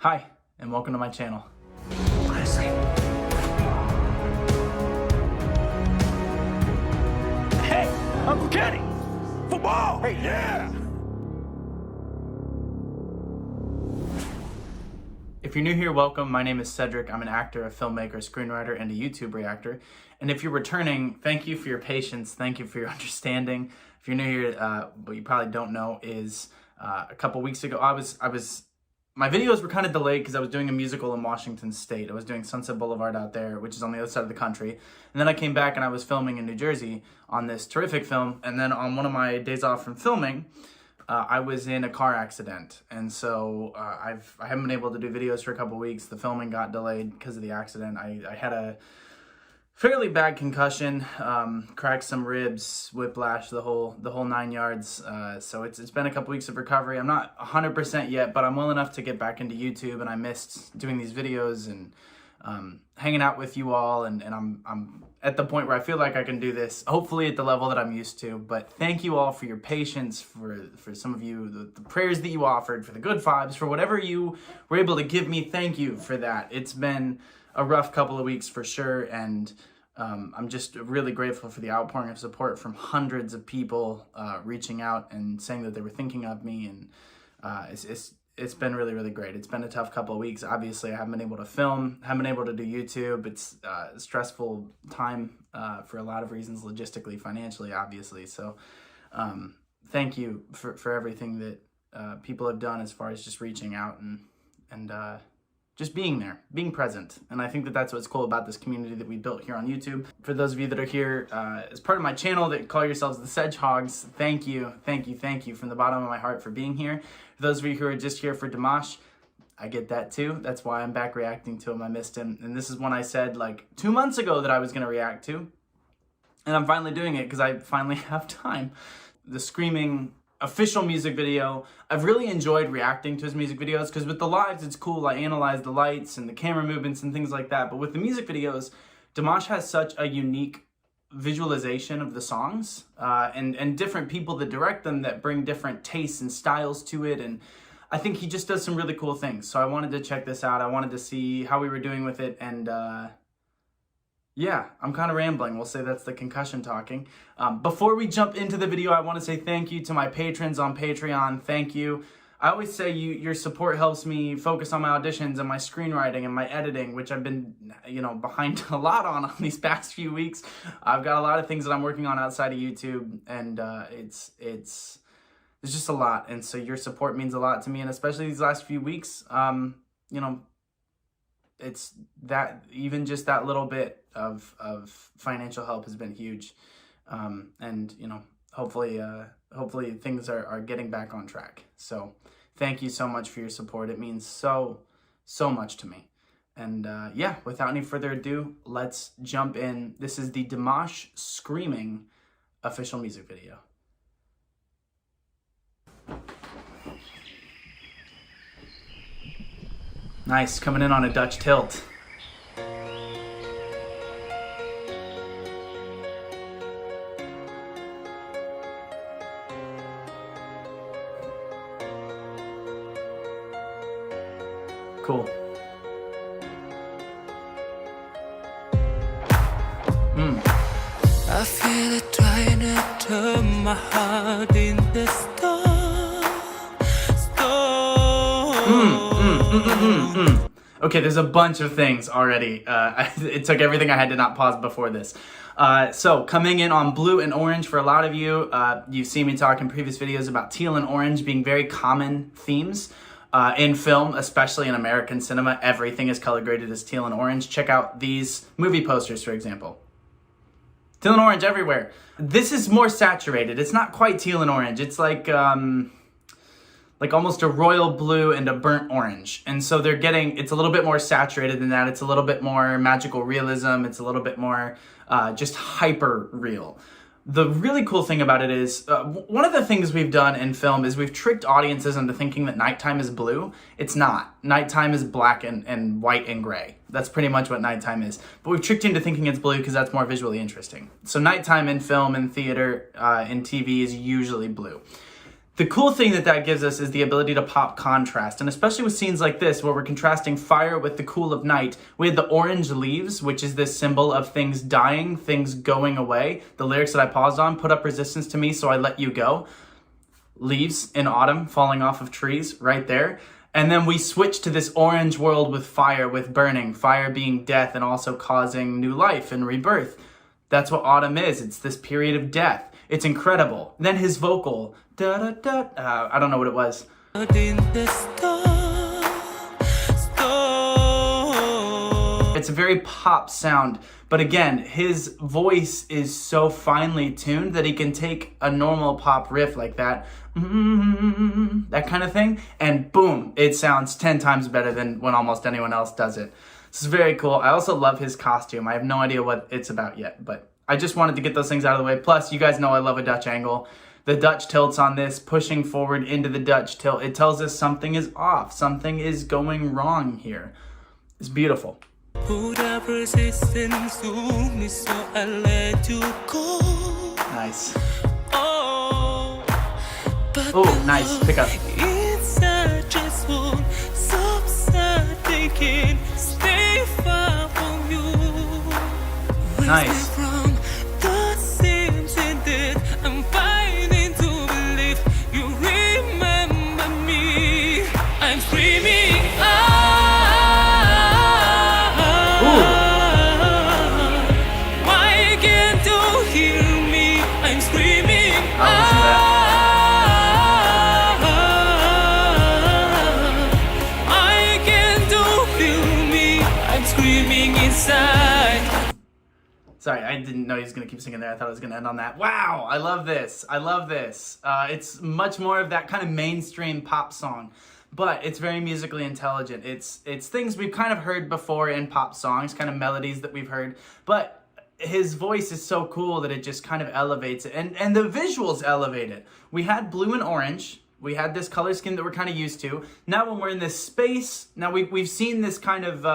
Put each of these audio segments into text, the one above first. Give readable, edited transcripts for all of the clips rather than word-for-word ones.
Hi, and welcome to my channel. Honestly. Hey, Uncle Kenny! Football! Hey, yeah! If you're new here, welcome. My name is Cedric. I'm an actor, a filmmaker, a screenwriter, and a YouTube reactor. And if you're returning, thank you for your patience. Thank you for your understanding. If you're new here, what you probably don't know is a couple weeks ago, my videos were kind of delayed because I was doing a musical in Washington State. I was doing Sunset Boulevard out there, which is on the other side of the country. And then I came back and I was filming in New Jersey on this terrific film. And then on one of my days off from filming, I was in a car accident. And so I haven't been able to do videos for a couple weeks. The filming got delayed because of the accident. I had a fairly bad concussion, cracked some ribs, whiplash, the whole 9 yards. So it's been a couple weeks of recovery. I'm not 100% yet, but I'm well enough to get back into YouTube, and I missed doing these videos and hanging out with you all. And I'm at the point where I feel like I can do this, hopefully at the level that I'm used to. But thank you all for your patience, for some of you, the prayers that you offered, for the good vibes, for whatever you were able to give me. Thank you for that. It's been a rough couple of weeks for sure, and I'm just really grateful for the outpouring of support from hundreds of people reaching out and saying that they were thinking of me, and it's been really great. It's been a tough couple of weeks. Obviously, I haven't been able to film, haven't been able to do YouTube. It's a stressful time for a lot of reasons, logistically, financially, obviously. So thank you for everything that people have done as far as just reaching out and just being there, being present. And I think that that's what's cool about this community that we built here on YouTube. For those of you that are here as part of my channel that call yourselves the Sedgehogs, thank you from the bottom of my heart for being here. For those of you who are just here for Dimash, I get that too. That's why I'm back reacting to him. I missed him. And this is one I said like 2 months ago that I was gonna react to. And I'm finally doing it because I finally have time. The Screaming official music video. I've really enjoyed reacting to his music videos because with the lives, it's cool. I analyze the lights and the camera movements and things like that. But with the music videos, Dimash has such a unique visualization of the songs and different people that direct them that bring different tastes and styles to it. And I think he just does some really cool things. So I wanted to check this out. I wanted to see how we were doing with it. And yeah, I'm kind of rambling. We'll say that's the concussion talking. Before we jump into the video, I want to say thank you to my patrons on Patreon. Thank you. I always say your support helps me focus on my auditions and my screenwriting and my editing, which I've been, behind a lot on these past few weeks. I've got a lot of things that I'm working on outside of YouTube, and it's just a lot. And so your support means a lot to me, and especially these last few weeks, it's that even just that little bit of financial help has been huge. And hopefully things are getting back on track. So thank you so much for your support. It means so much to me. And yeah, without any further ado, let's jump in. This is the Dimash Screaming official music video. Nice, coming in on a Dutch tilt. Cool. I feel it trying to turn my heart in the storm. Okay, there's a bunch of things already. It took everything I had to not pause before this. So coming in on blue and orange for a lot of you, you've seen me talk in previous videos about teal and orange being very common themes in film, especially in American cinema. Everything is color graded as teal and orange. Check out these movie posters, for example. Teal and orange everywhere. This is more saturated. It's not quite teal and orange. It's like almost a royal blue and a burnt orange. And so it's a little bit more saturated than that. It's a little bit more magical realism. It's a little bit more just hyper real. The really cool thing about it is, one of the things we've done in film is we've tricked audiences into thinking that nighttime is blue. It's not. Nighttime is black and white and gray. That's pretty much what nighttime is. But we've tricked you into thinking it's blue because that's more visually interesting. So nighttime in film, in theater, in TV is usually blue. The cool thing that gives us is the ability to pop contrast, and especially with scenes like this where we're contrasting fire with the cool of night. We had the orange leaves, which is this symbol of things dying, things going away. The lyrics that I paused on, put up resistance to me, so I let you go. Leaves in autumn falling off of trees right there. And then we switch to this orange world with fire, with burning, fire being death and also causing new life and rebirth. That's what autumn is. It's this period of death. It's incredible. Then his vocal, da da da. I don't know what it was. It's a very pop sound, but again, his voice is so finely tuned that he can take a normal pop riff like that, that kind of thing, and boom, it sounds 10 times better than when almost anyone else does it. This is very cool. I also love his costume. I have no idea what it's about yet, but I just wanted to get those things out of the way. Plus, you guys know I love a Dutch angle. The Dutch tilts on this, pushing forward into the Dutch tilt. It tells us something is off. Something is going wrong here. It's beautiful. Nice. Oh, nice. Pick up. Nice. Sorry, I didn't know he was going to keep singing there. I thought I was going to end on that. Wow, I love this. I love this. It's much more of that kind of mainstream pop song, but it's very musically intelligent. It's things we've kind of heard before in pop songs, kind of melodies that we've heard, but his voice is so cool that it just kind of elevates it, and the visuals elevate it. We had blue and orange. We had this color scheme that we're kind of used to. Now when we're in this space, now we've seen this kind of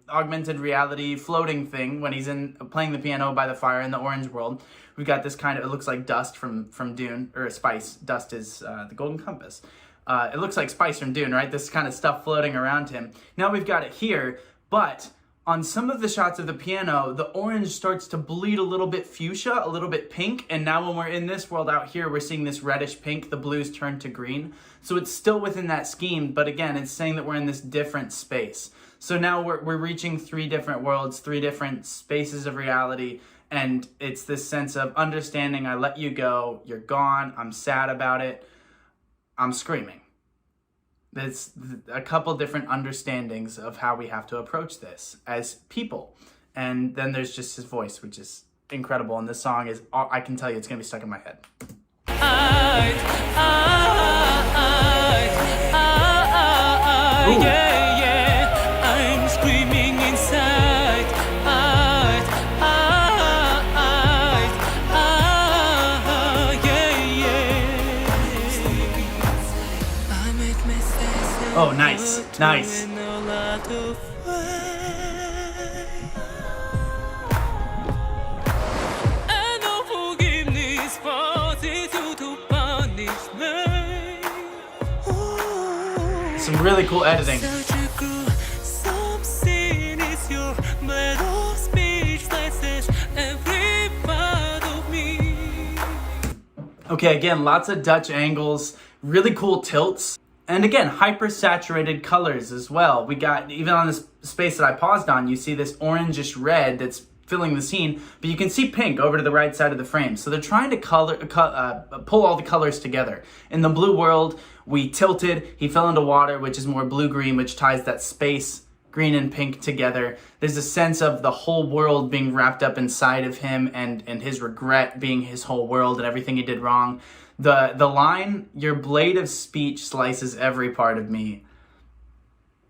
augmented reality floating thing when he's playing the piano by the fire in the orange world. We've got this kind of, it looks like dust from Dune, or Spice. Dust is the golden compass. It looks like Spice from Dune, right? This kind of stuff floating around him. Now we've got it here, but on some of the shots of the piano, the orange starts to bleed a little bit fuchsia, a little bit pink, and now when we're in this world out here, we're seeing this reddish pink, the blues turn to green. So it's still within that scheme, but again, it's saying that we're in this different space. So now we're reaching 3 different worlds, 3 different spaces of reality, and it's this sense of understanding, I let you go, you're gone, I'm sad about it, I'm screaming. There's a couple different understandings of how we have to approach this as people. And then there's just his voice, which is incredible. And this song is, I can tell you, it's going to be stuck in my head. I'm screaming inside. Oh, nice, nice. Some really cool editing. Okay, again, lots of Dutch angles, really cool tilts. And again, hyper-saturated colors as well. We got, even on this space that I paused on, you see this orangish red that's filling the scene, but you can see pink over to the right side of the frame. So they're trying to pull all the colors together. In the blue world, we tilted, he fell into water, which is more blue-green, which ties that space, green and pink, together. There's a sense of the whole world being wrapped up inside of him and his regret being his whole world and everything he did wrong. The line, your blade of speech slices every part of me,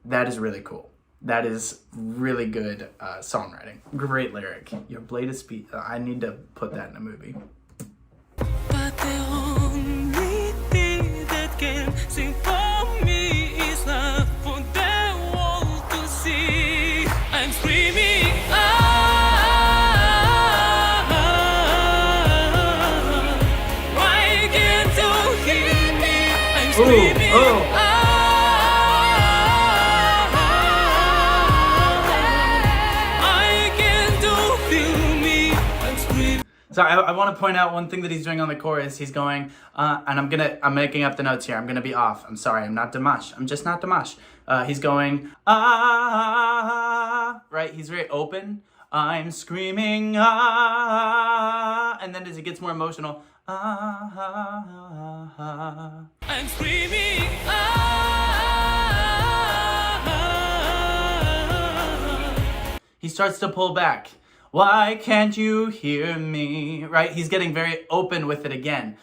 that is really cool. That is really good songwriting. Great lyric. Your blade of speech, I need to put that in a movie. But the only thing that can sing for me is love for the world to see. I'm screaming why can't you hear So I want to point out one thing that he's doing on the chorus. He's going, and I'm making up the notes here. I'm gonna be off. I'm sorry. I'm not Dimash. I'm just not Dimash. He's going, right? He's very open. I'm screaming, and then as he gets more emotional, I'm screaming, he starts to pull back. Why can't you hear me? Right? He's getting very open with it again.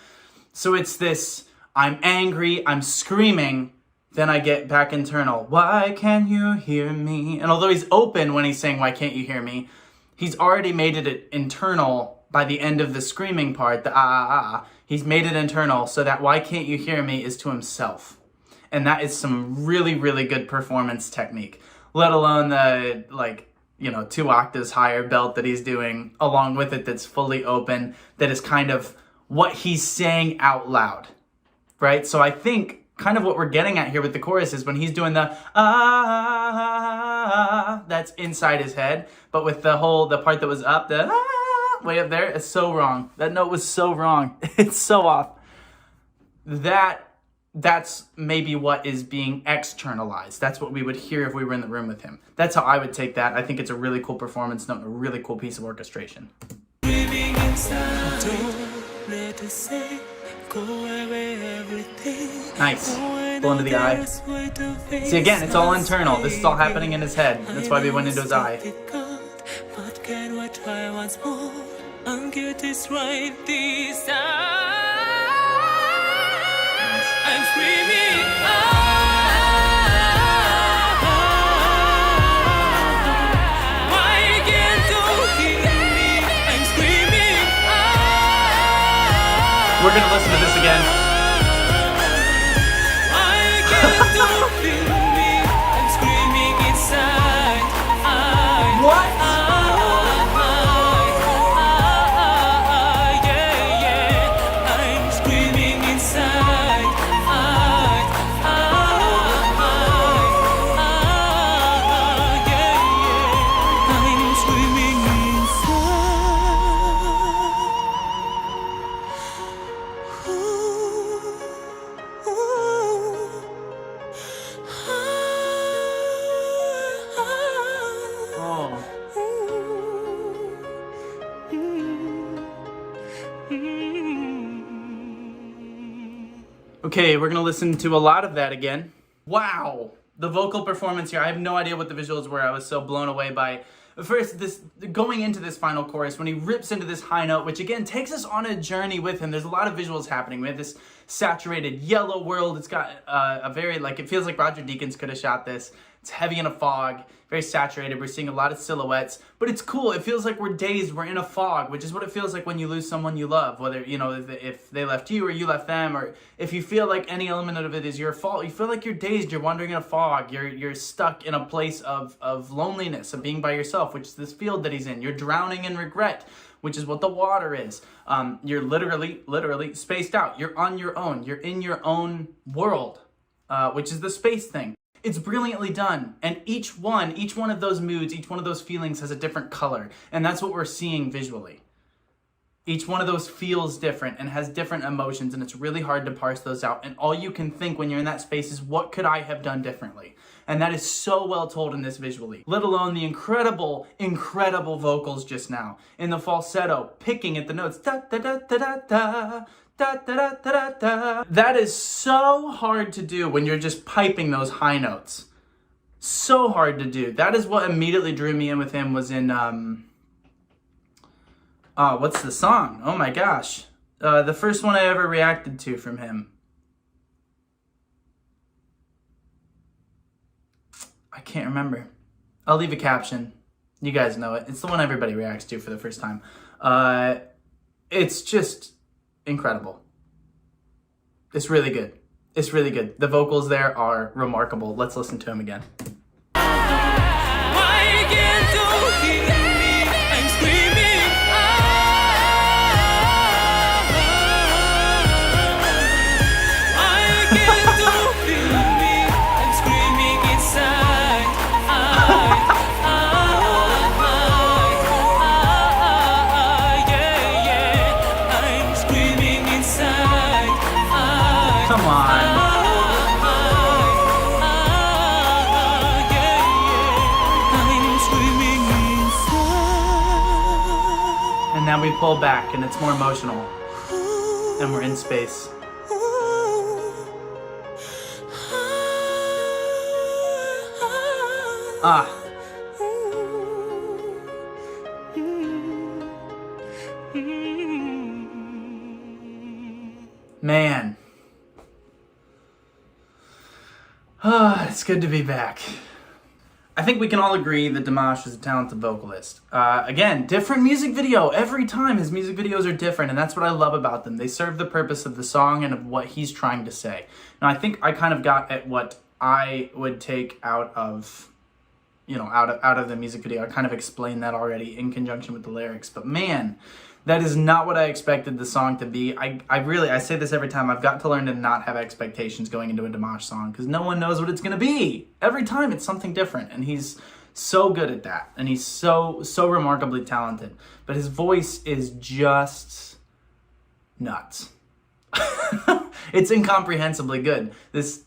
So it's this, I'm angry, I'm screaming, then I get back internal. Why can't you hear me? And although he's open when he's saying, why can't you hear me? He's already made it internal by the end of the screaming part, the He's made it internal so that why can't you hear me is to himself. And that is some really, really good performance technique. Let alone the, 2 octaves higher belt that he's doing along with it that's fully open, that is kind of what he's saying out loud, right? So I think kind of what we're getting at here with the chorus is when he's doing the that's inside his head, but with the part that was up, the way up there, it's so wrong. That note was so wrong. It's so off. That's maybe what is being externalized. That's what we would hear if we were in the room with him. That's how I would take that. I think it's a really cool performance note and a really cool piece of orchestration. Nice. Pull into the eye. See, again, it's all internal. This is all happening in his head. That's why we went into his eye. But can we try once more and get this right this time? I'm screaming, why can't you hear me? I'm screaming, We're gonna listen to this again. why can't you feel me? I'm screaming inside. What? I'm screaming inside. I'm screaming Oh. Okay, we're gonna listen to a lot of that again. Wow, the vocal performance here. I have no idea what the visuals were. I was so blown away by first this going into this final chorus when he rips into this high note, which again takes us on a journey with him. There's a lot of visuals happening. We have this saturated yellow world. It's got a very it feels like Roger Deakins could have shot this. It's heavy in a fog, very saturated. We're seeing a lot of silhouettes, but it's cool. It feels like we're dazed. We're in a fog, which is what it feels like when you lose someone you love, whether, if they left you or you left them, or if you feel like any element of it is your fault. You feel like you're dazed. You're wandering in a fog. You're stuck in a place of loneliness, of being by yourself, which is this field that he's in. You're drowning in regret, which is what the water is. You're literally spaced out. You're on your own. You're in your own world, which is the space thing. It's brilliantly done, and each one of those moods, each one of those feelings has a different color, and that's what we're seeing visually. Each one of those feels different and has different emotions, and it's really hard to parse those out, and all you can think when you're in that space is, what could I have done differently? And that is so well told in this visually, let alone the incredible vocals just now, in the falsetto, picking at the notes, da-da-da-da-da-da, da-da-da-da-da. That is so hard to do when you're just piping those high notes. So hard to do. That is what immediately drew me in with him, was in, what's the song? Oh my gosh. The first one I ever reacted to from him. I can't remember. I'll leave a caption. You guys know it. It's the one everybody reacts to for the first time. It's just incredible. It's really good. It's really good. The vocals there are remarkable. Let's listen to him again. Why can't you hear me? I'm screaming. Why can't you feel me? I'm screaming inside. we pull back and it's more emotional. And we're in space. Ah. Man. It's good to be back. I think we can all agree that Dimash is a talented vocalist. Again, different music video every time. His music videos are different, and that's what I love about them. They serve the purpose of the song and of what he's trying to say. Now, I think I kind of got at what I would take out of, you know, out of the music video. I kind of explained that already in conjunction with the lyrics. But man, that is not what I expected the song to be. I say this every time, I've got to learn to not have expectations going into a Dimash song, because no one knows what it's going to be. Every time it's something different, and he's so good at that, and he's so remarkably talented. But his voice is just nuts. It's incomprehensibly good. This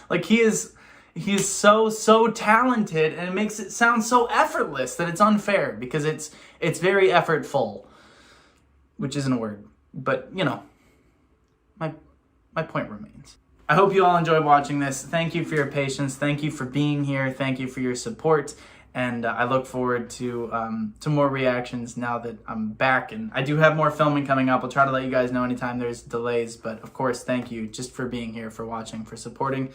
like he is so talented, and it makes it sound so effortless that it's unfair, because it's very effortful, which isn't a word, but you know, my point remains. I hope you all enjoyed watching this. Thank you for your patience. Thank you for being here. Thank you for your support. And I look forward to more reactions now that I'm back. And I do have more filming coming up. I'll try to let you guys know anytime there's delays. But of course, thank you just for being here, for watching, for supporting.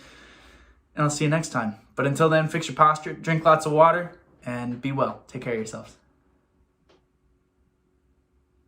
And I'll see you next time. But until then, fix your posture, drink lots of water, and be well. Take care of yourselves.